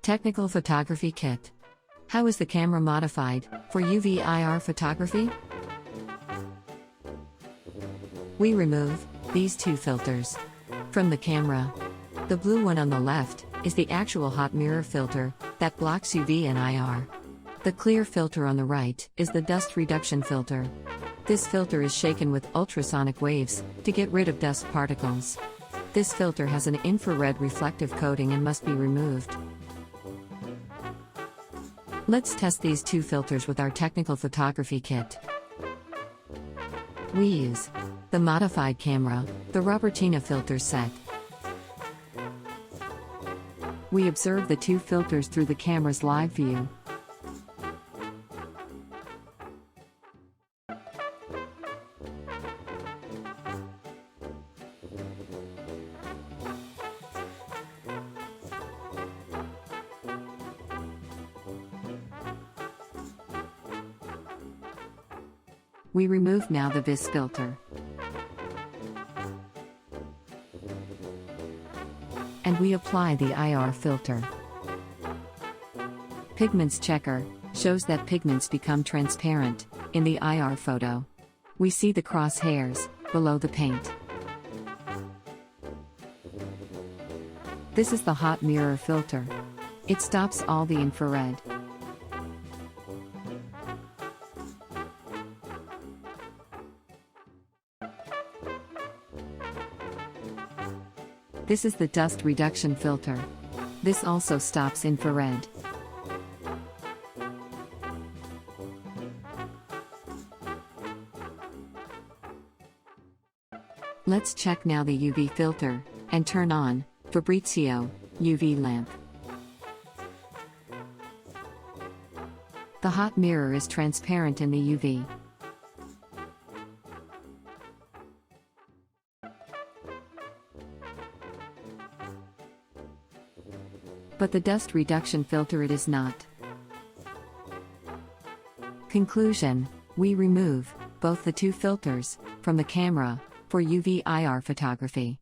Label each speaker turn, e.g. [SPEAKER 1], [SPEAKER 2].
[SPEAKER 1] Technical Photography Kit. How is the camera modified for UV-IR photography? We remove these two filters from the camera. The blue one on the left is the actual hot mirror filter that blocks UV and IR. The clear filter on the right is the dust reduction filter. This filter is shaken with ultrasonic waves to get rid of dust particles. This filter has an infrared reflective coating and must be removed. Let's test these two filters with our technical photography kit. We use the modified camera, the Robertina Filter Set. We observe the two filters through the camera's live view. We remove now the VIS filter. And we apply the IR filter. Pigments checker shows that pigments become transparent in the IR photo. We see the crosshairs below the paint. This is the hot mirror filter. It stops all the infrared. This is the dust reduction filter. This also stops infrared. Let's check now the UV filter, and turn on Fabrizio UV lamp. The hot mirror is transparent in the UV. But the dust reduction filter it is not. Conclusion: we remove both the two filters from the camera for UV-IR photography.